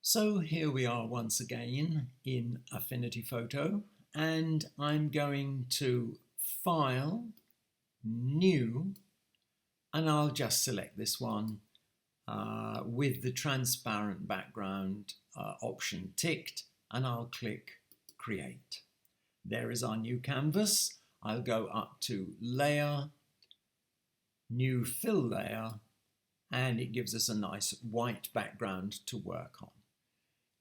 So here we are once again in Affinity Photo, and I'm going to File, New, and I'll just select this one with the transparent background option ticked, and I'll click Create. There is our new canvas. I'll go up to Layer, New Fill Layer, and it gives us a nice white background to work on.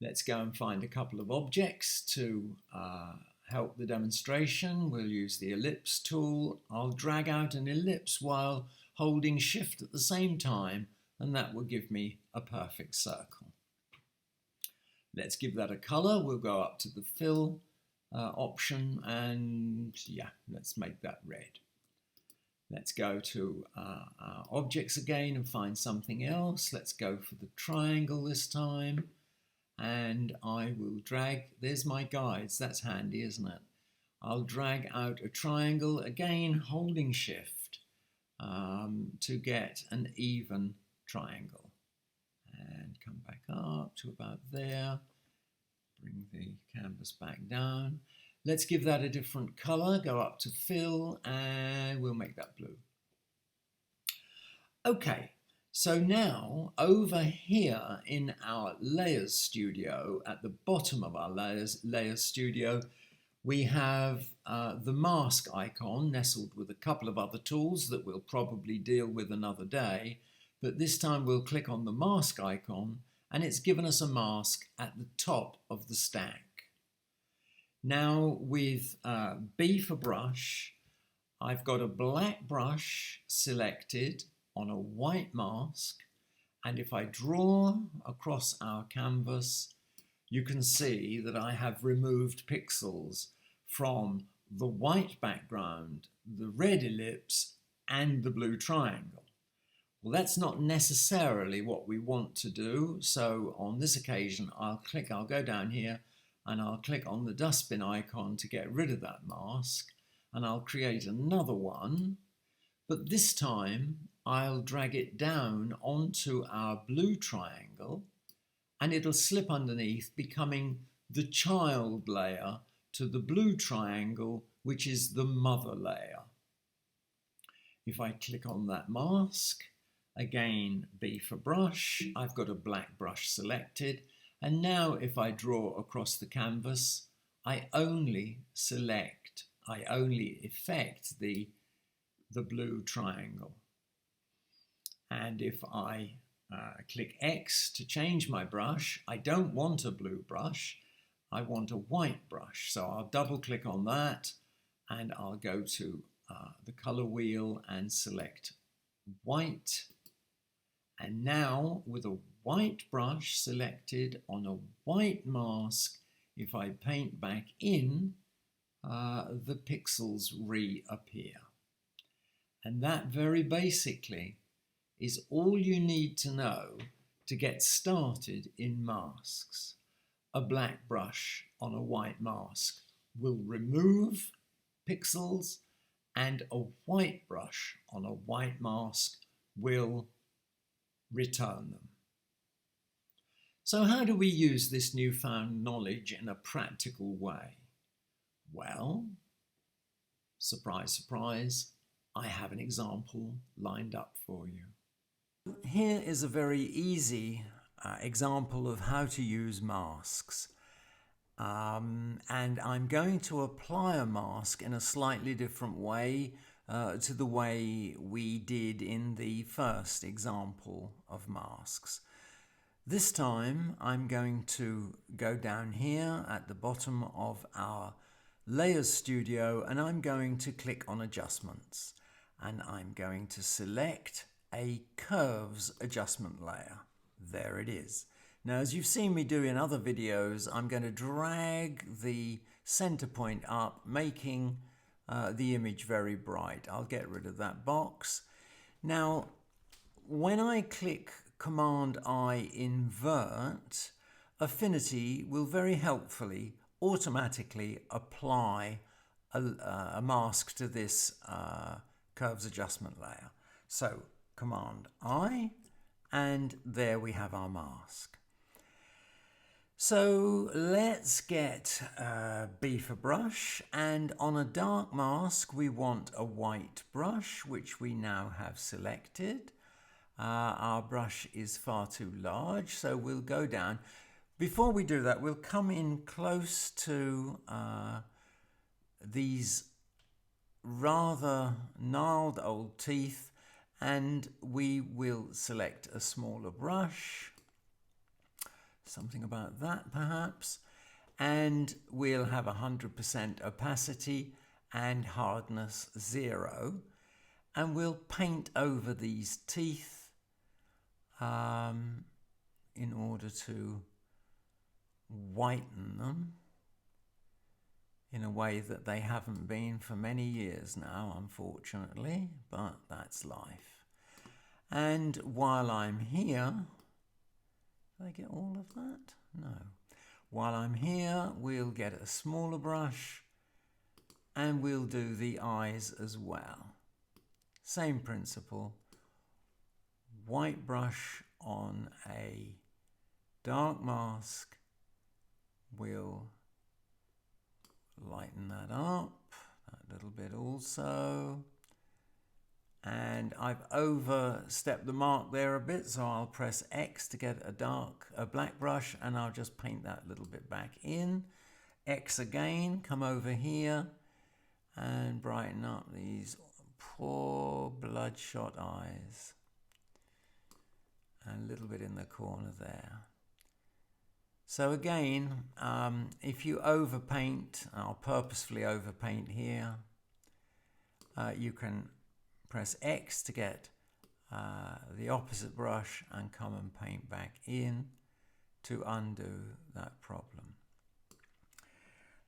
Let's go and find a couple of objects to help the demonstration. We'll use the ellipse tool. I'll drag out an ellipse while holding shift at the same time, and that will give me a perfect circle. Let's give that a color. We'll go up to the fill option, and yeah, let's make that red. Let's go to our objects again and find something else. Let's go for the triangle this time. And I will drag, there's my guides, that's handy, isn't it? I'll drag out a triangle, again holding shift to get an even triangle. And come back up to about there, bring the canvas back down. Let's give that a different color, go up to fill, and we'll make that blue. Okay. So now, over here in our Layers Studio, at the bottom of our Layers Studio, we have the mask icon nestled with a couple of other tools that we'll probably deal with another day. But this time we'll click on the mask icon, and it's given us a mask at the top of the stack. Now with B for brush, I've got a black brush selected on a white mask, and if I draw across our canvas, you can see that I have removed pixels from the white background, the red ellipse, and the blue triangle. Well, that's not necessarily what we want to do, so on this occasion I'll go down here and I'll click on the dustbin icon to get rid of that mask, and I'll create another one, but this time I'll drag it down onto our blue triangle, and it'll slip underneath, becoming the child layer to the blue triangle, which is the mother layer. If I click on that mask, again B for brush, I've got a black brush selected, and now if I draw across the canvas, I only effect the blue triangle. And if I click X to change my brush, I don't want a blue brush, I want a white brush. So I'll double click on that, and I'll go to the color wheel and select white. And now with a white brush selected on a white mask, if I paint back in, the pixels reappear. And that very basically is all you need to know to get started in masks. A black brush on a white mask will remove pixels, and a white brush on a white mask will return them. So how do we use this newfound knowledge in a practical way? Well, surprise, surprise, I have an example lined up for you. Here is a very easy example of how to use masks. And I'm going to apply a mask in a slightly different way to the way we did in the first example of masks. This time I'm going to go down here at the bottom of our Layers Studio, and I'm going to click on Adjustments, and I'm going to select a Curves Adjustment layer. There it is. Now, as you've seen me do in other videos, I'm going to drag the center point up, making the image very bright. I'll get rid of that box. Now, when I click Command I invert, Affinity will very helpfully automatically apply a mask to this Curves Adjustment layer. So Command I, and there we have our mask. So let's get B for brush, and on a dark mask we want a white brush, which we now have selected. Our brush is far too large, so we'll go down. Before we do that, we'll come in close to these rather gnarled old teeth, and we will select a smaller brush. Something about that perhaps, and we'll have 100% opacity and hardness 0, and we'll paint over these teeth in order to whiten them in a way that they haven't been for many years now, unfortunately, but that's life. And while I'm here, did I get all of that? No. While I'm here, we'll get a smaller brush and we'll do the eyes as well. Same principle. White brush on a dark mask. We'll lighten that up a little bit also. And I've overstepped the mark there a bit, so I'll press X to get a black brush, and I'll just paint that little bit back in. X again, come over here and brighten up these poor bloodshot eyes. And a little bit in the corner there. So again, if you overpaint, I'll purposefully overpaint here, you can press X to get the opposite brush and come and paint back in to undo that problem.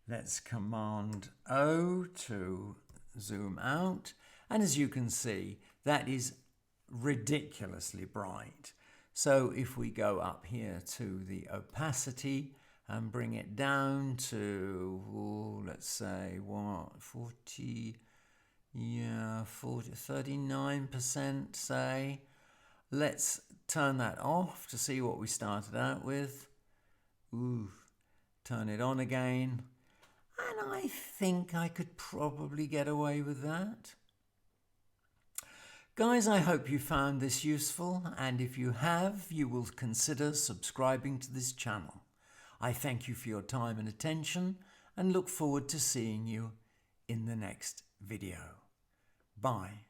Let's Command O to zoom out, and as you can see, that is ridiculously bright. So if we go up here to the opacity and bring it down to, let's say, what, 39%, say. Let's turn that off to see what we started out with. Ooh, turn it on again. And I think I could probably get away with that. Guys, I hope you found this useful, and if you have, you will consider subscribing to this channel. I thank you for your time and attention, and look forward to seeing you in the next video. Bye.